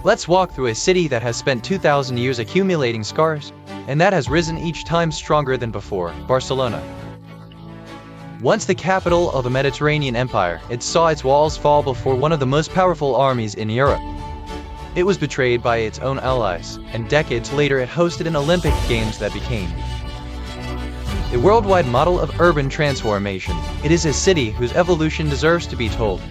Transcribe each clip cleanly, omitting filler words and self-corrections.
Let's walk through a city that has spent 2,000 years accumulating scars, and that has risen each time stronger than before, Barcelona. Once the capital of the Mediterranean Empire, it saw its walls fall before one of the most powerful armies in Europe. It was betrayed by its own allies, and decades later it hosted an Olympic Games that became a worldwide model of urban transformation. It is a city whose evolution deserves to be told.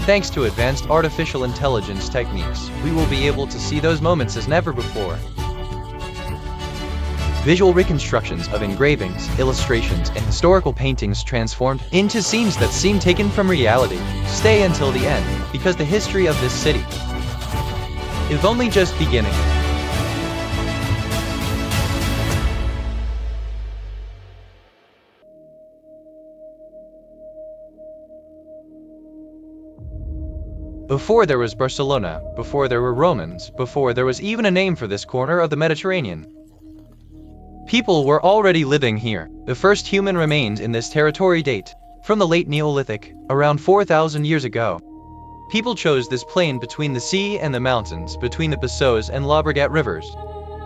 Thanks to advanced artificial intelligence techniques, we will be able to see those moments as never before. Visual reconstructions of engravings, illustrations, and historical paintings transformed into scenes that seem taken from reality. Stay until the end, because the history of this city is only just beginning. Before there was Barcelona, before there were Romans, before there was even a name for this corner of the Mediterranean, people were already living here. The first human remains in this territory date from the late Neolithic, around 4,000 years ago. People chose this plain between the sea and the mountains, between the Bessos and Llobregat rivers,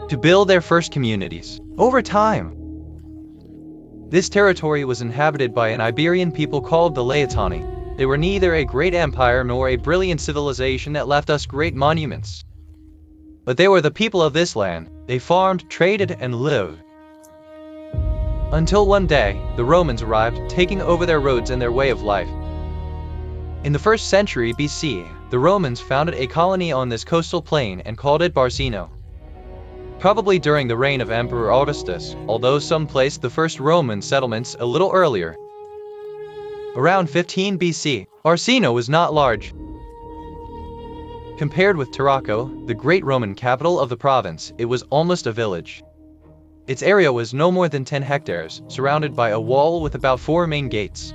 to build their first communities. Over time, this territory was inhabited by an Iberian people called the Laetani. They were neither a great empire nor a brilliant civilization that left us great monuments. But they were the people of this land. They farmed, traded, and lived. Until one day, the Romans arrived, taking over their roads and their way of life. In the 1st century BC, the Romans founded a colony on this coastal plain and called it Barcino. Probably during the reign of Emperor Augustus, although some placed the first Roman settlements a little earlier. Around 15 BC, Barcino was not large. Compared with Tarraco, the great Roman capital of the province, it was almost a village. Its area was no more than 10 hectares, surrounded by a wall with about 4 main gates.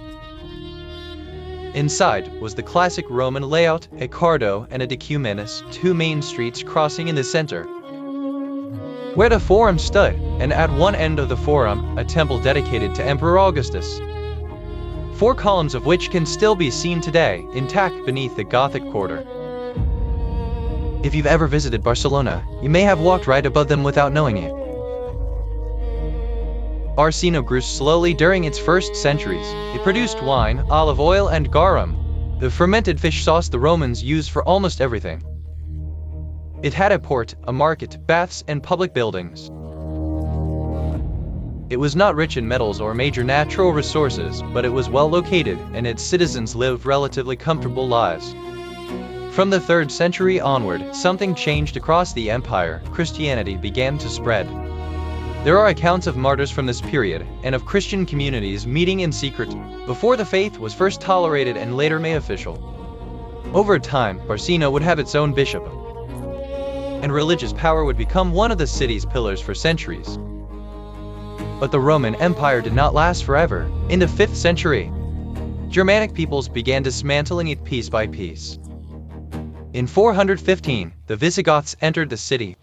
Inside was the classic Roman layout, a Cardo and a Decumanus, 2 main streets crossing in the center, where the Forum stood, and at one end of the Forum, a temple dedicated to Emperor Augustus. 4 columns of which can still be seen today, intact beneath the Gothic quarter. If you've ever visited Barcelona, you may have walked right above them without knowing it. Barcino grew slowly during its first centuries. It produced wine, olive oil, and garum, the fermented fish sauce the Romans used for almost everything. It had a port, a market, baths, and public buildings. It was not rich in metals or major natural resources, but it was well located, and its citizens lived relatively comfortable lives. From the 3rd century onward, something changed across the empire. Christianity began to spread. There are accounts of martyrs from this period, and of Christian communities meeting in secret, before the faith was first tolerated and later made official. Over time, Barcino would have its own bishop, and religious power would become one of the city's pillars for centuries. But the Roman Empire did not last forever. In the 5th century, Germanic peoples began dismantling it piece by piece. In 415, the Visigoths entered the city,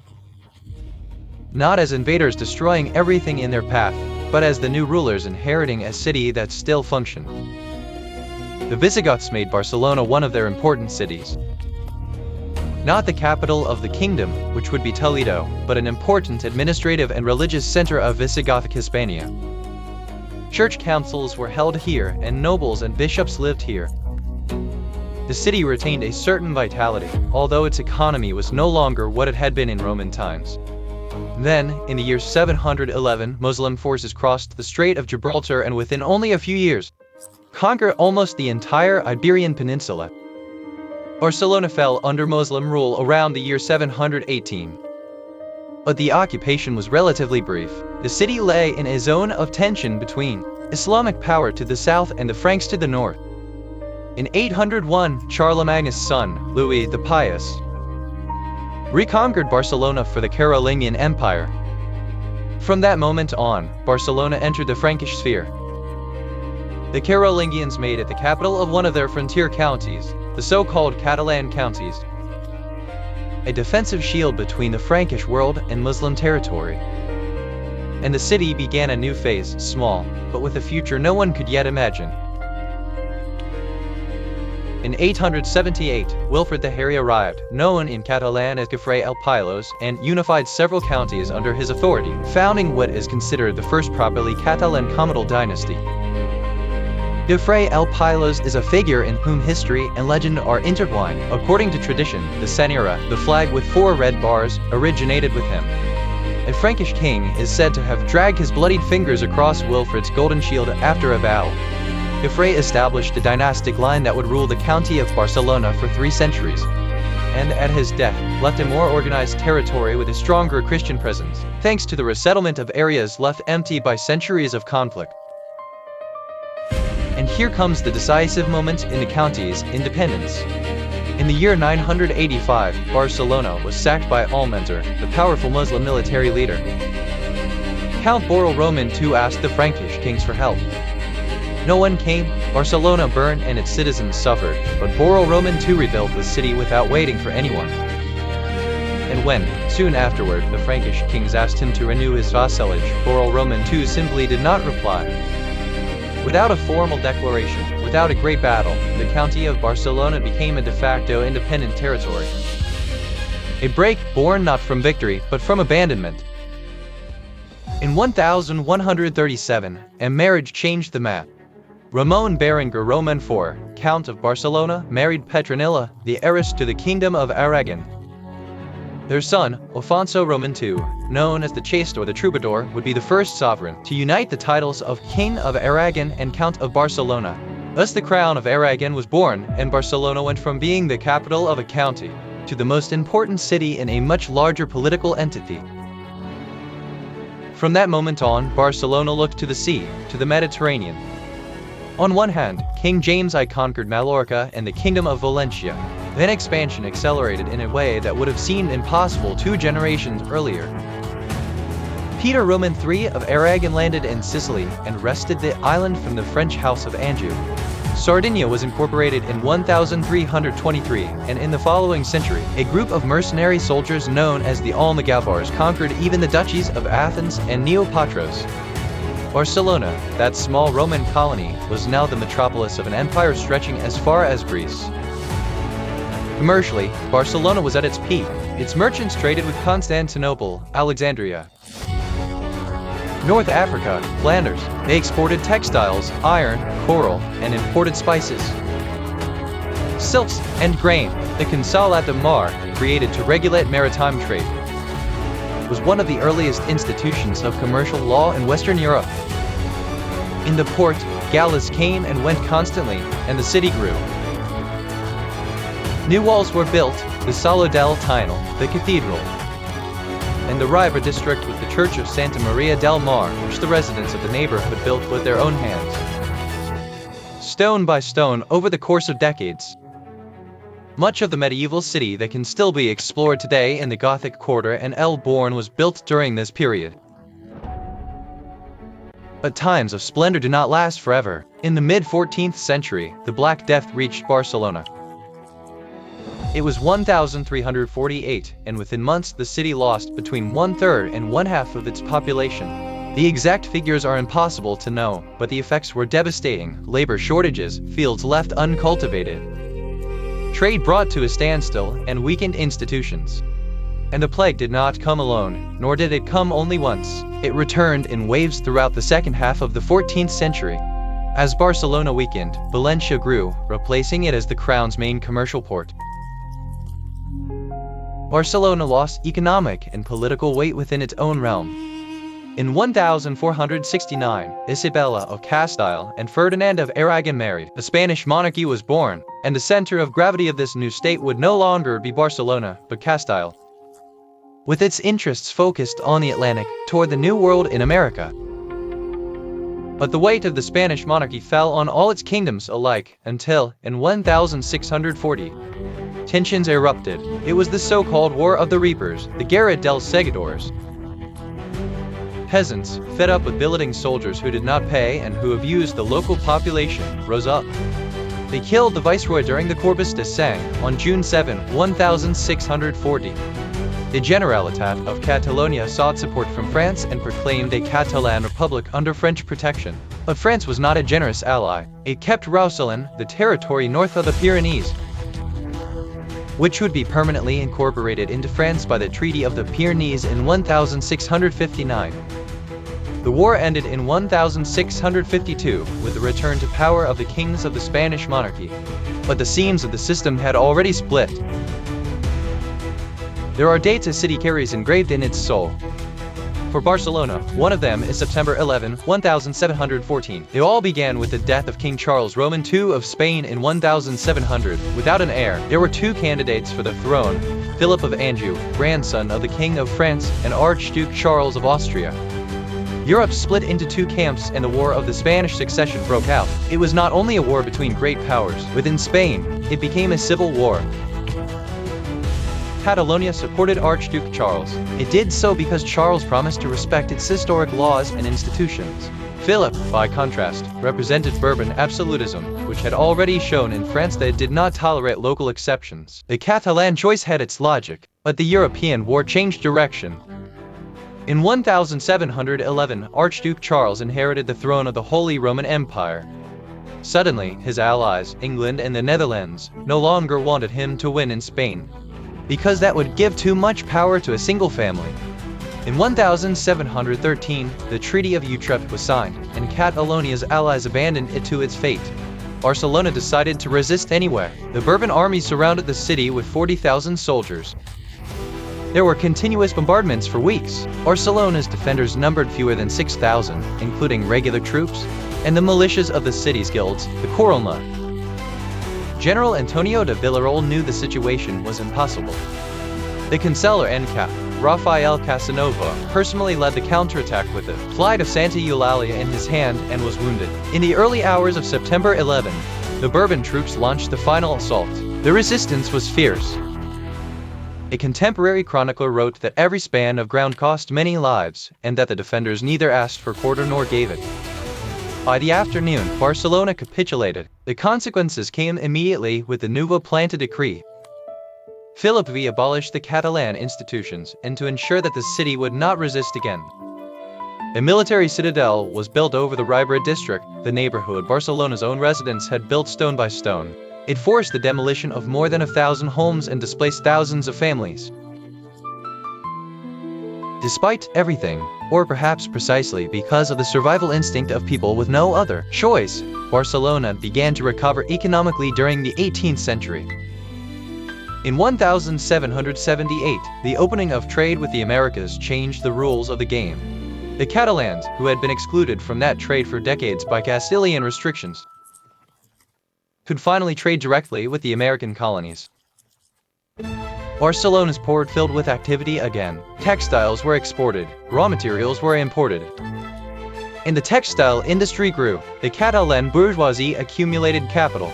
not as invaders destroying everything in their path, but as the new rulers inheriting a city that still functioned. The Visigoths made Barcelona one of their important cities. Not the capital of the kingdom, which would be Toledo, but an important administrative and religious center of Visigothic Hispania. Church councils were held here, and nobles and bishops lived here. The city retained a certain vitality, although its economy was no longer what it had been in Roman times. Then, in the year 711, Muslim forces crossed the Strait of Gibraltar and within only a few years, conquered almost the entire Iberian Peninsula. Barcelona fell under Muslim rule around the year 718. But the occupation was relatively brief. The city lay in a zone of tension between Islamic power to the south and the Franks to the north. In 801, Charlemagne's son, Louis the Pious, reconquered Barcelona for the Carolingian Empire. From that moment on, Barcelona entered the Frankish sphere. The Carolingians made it the capital of one of their frontier counties, the so-called Catalan counties, a defensive shield between the Frankish world and Muslim territory. And the city began a new phase, small, but with a future no one could yet imagine. In 878, Wilfrid the Hairy arrived, known in Catalan as Gefrey el Pilos, and unified several counties under his authority, founding what is considered the first properly Catalan comital dynasty. Gefrey el Pilos is a figure in whom history and legend are intertwined. According to tradition, the Senyera, the flag with 4 red bars, originated with him. A Frankish king is said to have dragged his bloodied fingers across Wilfrid's golden shield after a battle. Gefrey established a dynastic line that would rule the county of Barcelona for 3 centuries, and at his death, left a more organized territory with a stronger Christian presence, thanks to the resettlement of areas left empty by centuries of conflict. And here comes the decisive moment in the county's independence. In the year 985, Barcelona was sacked by Almanzor, the powerful Muslim military leader. Count Borrell II asked the Frankish kings for help. No one came, Barcelona burned and its citizens suffered, but Borrell II rebuilt the city without waiting for anyone. And when, soon afterward, the Frankish kings asked him to renew his vassalage, Borrell II simply did not reply. Without a formal declaration, without a great battle, the county of Barcelona became a de facto independent territory. A break born not from victory, but from abandonment. In 1137, a marriage changed the map. Ramon Berenguer Roman IV, Count of Barcelona, married Petronilla, the heiress to the Kingdom of Aragon. Their son, Alfonso Roman II, known as the Chaste or the Troubadour, would be the first sovereign to unite the titles of King of Aragon and Count of Barcelona. Thus the crown of Aragon was born, and Barcelona went from being the capital of a county to the most important city in a much larger political entity. From that moment on, Barcelona looked to the sea, to the Mediterranean. On one hand, King James I conquered Mallorca and the Kingdom of Valencia. Then expansion accelerated in a way that would have seemed impossible 2 generations earlier. Peter Roman III of Aragon landed in Sicily and wrested the island from the French House of Anjou. Sardinia was incorporated in 1323, and in the following century, a group of mercenary soldiers known as the Almogavars conquered even the duchies of Athens and Neopatros. Barcelona, that small Roman colony, was now the metropolis of an empire stretching as far as Greece. Commercially, Barcelona was at its peak. Its merchants traded with Constantinople, Alexandria, North Africa, Flanders. They exported textiles, iron, coral, and imported spices, silks, and grain. The Consolat de Mar, created to regulate maritime trade, was one of the earliest institutions of commercial law in Western Europe. In the port, galleys came and went constantly, and the city grew. New walls were built, the Sala del Tinel, the cathedral, and the Riva district with the church of Santa Maria del Mar, which the residents of the neighborhood built with their own hands, stone by stone over the course of decades. Much of the medieval city that can still be explored today in the Gothic Quarter and El Born was built during this period. But times of splendor do not last forever. In the mid-14th century, the Black Death reached Barcelona. It was 1348, and within months the city lost between 1/3 and 1/2 of its population. The exact figures are impossible to know, but the effects were devastating: labor shortages, fields left uncultivated, trade brought to a standstill, and weakened institutions. And the plague did not come alone, nor did it come only once. It returned in waves throughout the second half of the 14th century. As Barcelona weakened, Valencia grew, replacing it as the crown's main commercial port. Barcelona lost economic and political weight within its own realm. In 1469, Isabella of Castile and Ferdinand of Aragon married. The Spanish monarchy was born, and the center of gravity of this new state would no longer be Barcelona, but Castile, with its interests focused on the Atlantic, toward the New World in America. But the weight of the Spanish monarchy fell on all its kingdoms alike, until, in 1640, tensions erupted. It was the so-called War of the Reapers, the Guerra dels Segadores. Peasants, fed up with billeting soldiers who did not pay and who abused the local population, rose up. They killed the viceroy during the Corpus de Sang, on June 7, 1640. The Generalitat of Catalonia sought support from France and proclaimed a Catalan republic under French protection. But France was not a generous ally. It kept Roussillon, the territory north of the Pyrenees, which would be permanently incorporated into France by the Treaty of the Pyrenees in 1659. The war ended in 1652 with the return to power of the kings of the Spanish monarchy, but the seams of the system had already split. There are dates a city carries engraved in its soul. For Barcelona, one of them is September 11, 1714. It all began with the death of King Charles Roman II of Spain in 1700. Without an heir, there were two candidates for the throne: Philip of Anjou, grandson of the King of France, and Archduke Charles of Austria. Europe split into two camps and the War of the Spanish Succession broke out. It was not only a war between great powers. Within Spain, it became a civil war. Catalonia supported Archduke Charles. It did so because Charles promised to respect its historic laws and institutions. Philip, by contrast, represented Bourbon absolutism, which had already shown in France that it did not tolerate local exceptions. The Catalan choice had its logic, but the European war changed direction. In 1711, Archduke Charles inherited the throne of the Holy Roman Empire. Suddenly, his allies, England and the Netherlands, no longer wanted him to win in Spain, because that would give too much power to a single family. In 1713, the Treaty of Utrecht was signed, and Catalonia's allies abandoned it to its fate. Barcelona decided to resist anyway. The Bourbon army surrounded the city with 40,000 soldiers. There were continuous bombardments for weeks. Barcelona's defenders numbered fewer than 6,000, including regular troops, and the militias of the city's guilds, the Corolma. General Antonio de Villarroel knew the situation was impossible. The Canceller en Cap, Rafael Casanova, personally led the counterattack with the Flight of Santa Eulalia in his hand and was wounded. In the early hours of September 11, the Bourbon troops launched the final assault. The resistance was fierce. A contemporary chronicler wrote that every span of ground cost many lives, and that the defenders neither asked for quarter nor gave it. By the afternoon, Barcelona capitulated. The consequences came immediately with the Nouveau Planta decree. Philip V abolished the Catalan institutions, and to ensure that the city would not resist again, a military citadel was built over the Ribera district, the neighborhood Barcelona's own residents had built stone by stone. It forced the demolition of more than 1,000 homes and displaced thousands of families. Despite everything, or perhaps precisely because of the survival instinct of people with no other choice, Barcelona began to recover economically during the 18th century. In 1778, the opening of trade with the Americas changed the rules of the game. The Catalans, who had been excluded from that trade for decades by Castilian restrictions, could finally trade directly with the American colonies. Barcelona's port filled with activity again. Textiles were exported, raw materials were imported, and the textile industry grew. The Catalan bourgeoisie accumulated capital,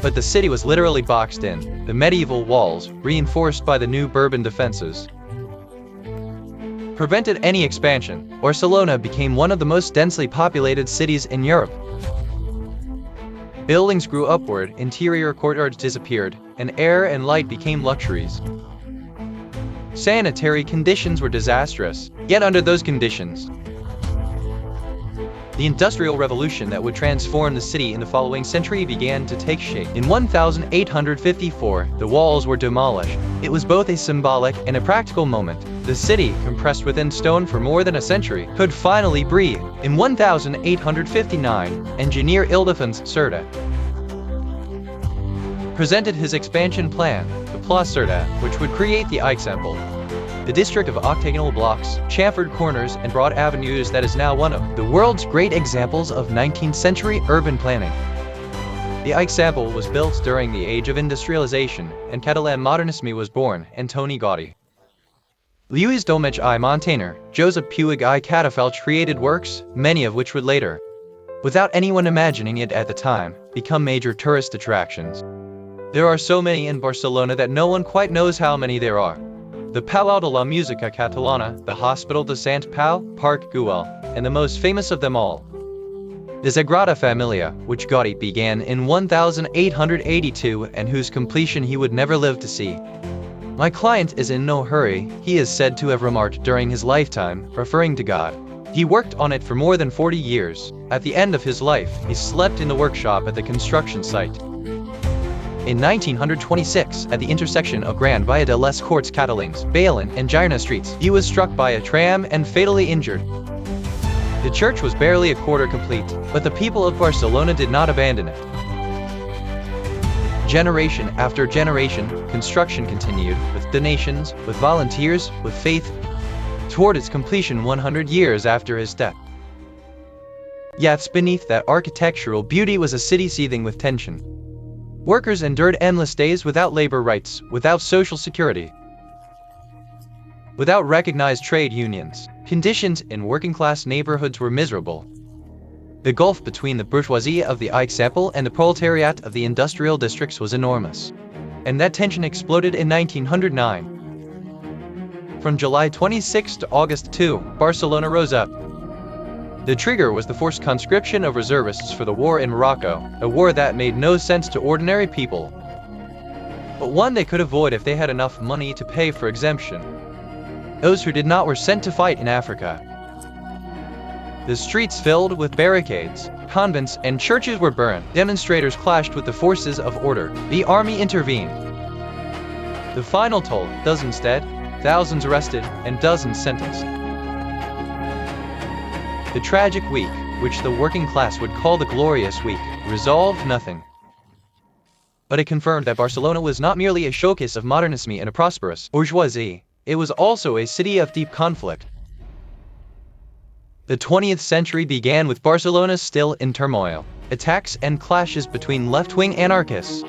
but the city was literally boxed in. The medieval walls, reinforced by the new Bourbon defenses, prevented any expansion. Barcelona became one of the most densely populated cities in Europe. Buildings grew upward, interior courtyards disappeared, and air and light became luxuries. Sanitary conditions were disastrous, yet under those conditions, the Industrial Revolution that would transform the city in the following century began to take shape. In 1854, the walls were demolished. It was both a symbolic and a practical moment. The city, compressed within stone for more than a century, could finally breathe. In 1859, engineer Ildefons Cerdà presented his expansion plan, the Pla Cerdà, which would create the Eixample, the district of octagonal blocks, chamfered corners, and broad avenues that is now one of the world's great examples of 19th century urban planning. The Eixample was built during the age of industrialization, and Catalan modernisme was born. Antoni Gaudí, Lluís Domènech I Montaner, Josep Puig I Cadafalch created works, many of which would later, without anyone imagining it at the time, become major tourist attractions. There are so many in Barcelona that no one quite knows how many there are. The Palau de la Música Catalana, the Hospital de Sant Pau, Parc Güell, and the most famous of them all, the Sagrada Familia, which Gaudí began in 1882 and whose completion he would never live to see. "My client is in no hurry," he is said to have remarked during his lifetime, referring to God. He worked on it for more than 40 years. At the end of his life, he slept in the workshop at the construction site. In 1926, at the intersection of Grand Via de les Corts Catalans, Bailén, and Girona streets, he was struck by a tram and fatally injured. The church was barely a quarter complete, but the people of Barcelona did not abandon it. Generation after generation, construction continued, with donations, with volunteers, with faith, toward its completion 100 years after his death. Yet beneath that architectural beauty was a city seething with tension. Workers endured endless days without labor rights, without social security, without recognized trade unions. Conditions in working-class neighborhoods were miserable. The gulf between the bourgeoisie of the Eixample and the proletariat of the industrial districts was enormous. And that tension exploded in 1909. From July 26 to August 2, Barcelona rose up. The trigger was the forced conscription of reservists for the war in Morocco, a war that made no sense to ordinary people, but one they could avoid if they had enough money to pay for exemption. Those who did not were sent to fight in Africa. The streets filled with barricades, convents and churches were burned. Demonstrators clashed with the forces of order. The army intervened. The final toll, dozens dead, thousands arrested, and dozens sentenced. The tragic week, which the working class would call the glorious week, resolved nothing. But it confirmed that Barcelona was not merely a showcase of modernism and a prosperous bourgeoisie. It was also a city of deep conflict. The 20th century began with Barcelona still in turmoil. Attacks and clashes between left-wing anarchists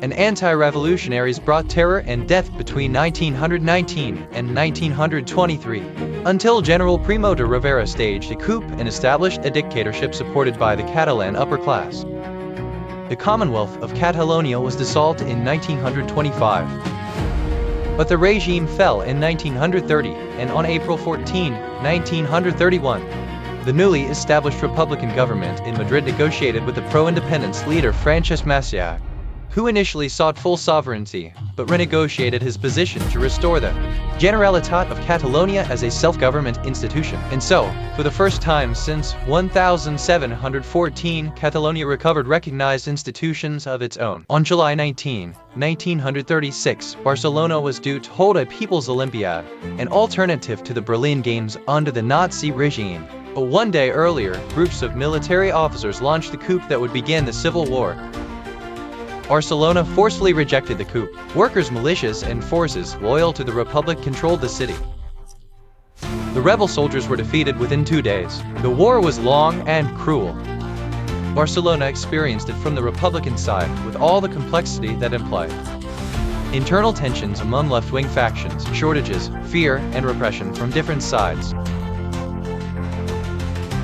and anti-revolutionaries brought terror and death between 1919 and 1923, until General Primo de Rivera staged a coup and established a dictatorship supported by the Catalan upper class. The Commonwealth of Catalonia was dissolved in 1925. But the regime fell in 1930, and on April 14, 1931, the newly established Republican government in Madrid negotiated with the pro-independence leader Francesc Macià, who initially sought full sovereignty, but renegotiated his position to restore the Generalitat of Catalonia as a self-government institution. And so, for the first time since 1714, Catalonia recovered recognized institutions of its own. On July 19, 1936, Barcelona was due to hold a People's Olympiad, an alternative to the Berlin Games under the Nazi regime. But one day earlier, groups of military officers launched the coup that would begin the Civil War. Barcelona forcefully rejected the coup. Workers' militias and forces loyal to the Republic controlled the city. The rebel soldiers were defeated within 2 days. The war was long and cruel. Barcelona experienced it from the Republican side, with all the complexity that implied. Internal tensions among left-wing factions, shortages, fear, and repression from different sides.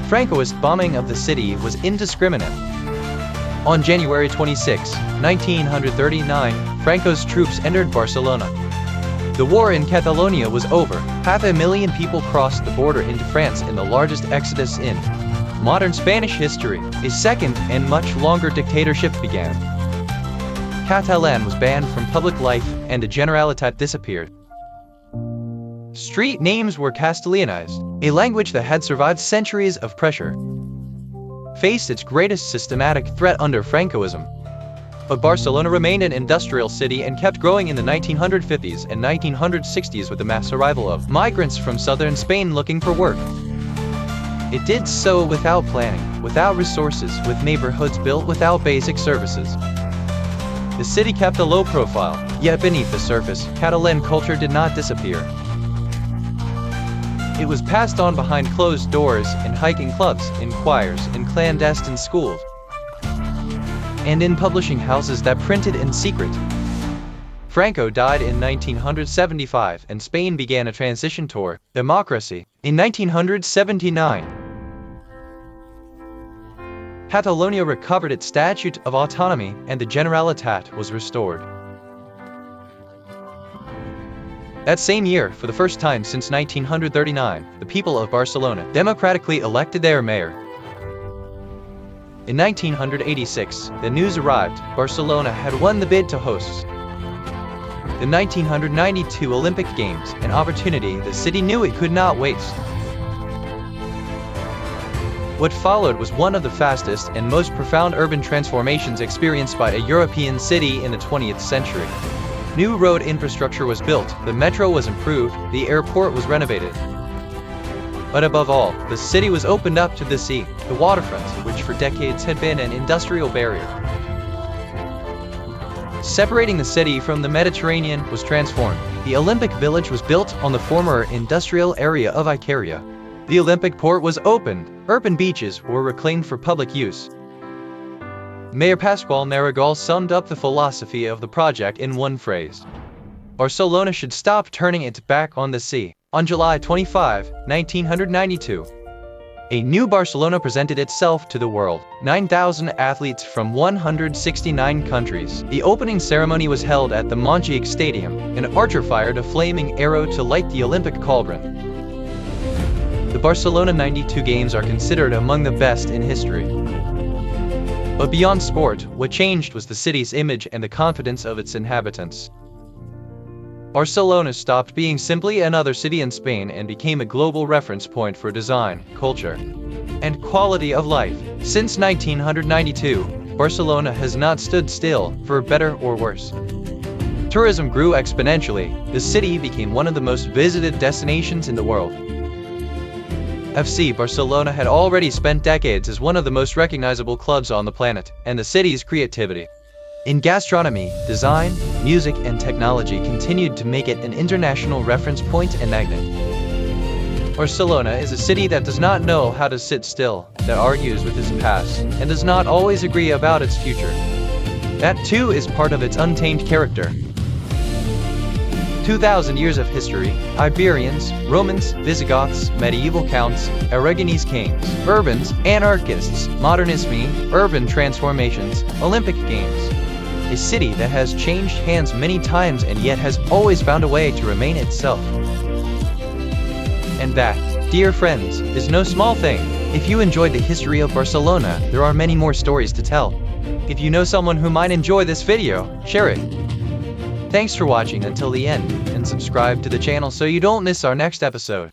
Francoist bombing of the city was indiscriminate. On January 26, 1939, Franco's troops entered Barcelona. The war in Catalonia was over. 500,000 people crossed the border into France in the largest exodus in modern Spanish history. A second and much longer dictatorship began. Catalan was banned from public life and the Generalitat disappeared. Street names were Castellanized, a language that had survived centuries of pressure, faced its greatest systematic threat under Francoism. But Barcelona remained an industrial city and kept growing in the 1950s and 1960s with the mass arrival of migrants from southern Spain looking for work. It did so without planning, without resources, with neighborhoods built without basic services. The city kept a low profile, yet beneath the surface, Catalan culture did not disappear. It was passed on behind closed doors, in hiking clubs, in choirs, in clandestine schools, and in publishing houses that printed in secret. Franco died in 1975, and Spain began a transition toward democracy. In 1979, Catalonia recovered its statute of autonomy, and the Generalitat was restored. That same year, for the first time since 1939, the people of Barcelona democratically elected their mayor. In 1986, the news arrived: Barcelona had won the bid to host the 1992 Olympic Games, an opportunity the city knew it could not waste. What followed was one of the fastest and most profound urban transformations experienced by a European city in the 20th century. New road infrastructure was built, the metro was improved, the airport was renovated. But above all, the city was opened up to the sea, the waterfront, which for decades had been an industrial barrier. Separating the city from the Mediterranean was transformed. The Olympic Village was built on the former industrial area of Icaria. The Olympic port was opened. Urban beaches were reclaimed for public use. Mayor Pasqual Maragall summed up the philosophy of the project in one phrase: Barcelona should stop turning its back on the sea. On July 25, 1992, a new Barcelona presented itself to the world. 9,000 athletes from 169 countries. The opening ceremony was held at the Montjuic Stadium. An archer fired a flaming arrow to light the Olympic cauldron. The Barcelona 92 games are considered among the best in history. But beyond sport, what changed was the city's image and the confidence of its inhabitants. Barcelona stopped being simply another city in Spain and became a global reference point for design, culture, and quality of life. Since 1992, Barcelona has not stood still, for better or worse. Tourism grew exponentially. The city became one of the most visited destinations in the world. FC Barcelona had already spent decades as one of the most recognizable clubs on the planet, and the city's creativity in gastronomy, design, music, and technology continued to make it an international reference point and magnet. Barcelona is a city that does not know how to sit still, that argues with its past, and does not always agree about its future. That too is part of its untamed character. 2,000 years of history: Iberians, Romans, Visigoths, medieval counts, Aragonese kings, urbans, anarchists, modernisme, urban transformations, Olympic Games. A city that has changed hands many times and yet has always found a way to remain itself. And that, dear friends, is no small thing. If you enjoyed the history of Barcelona, there are many more stories to tell. If you know someone who might enjoy this video, share it. Thanks for watching until the end, and subscribe to the channel so you don't miss our next episode.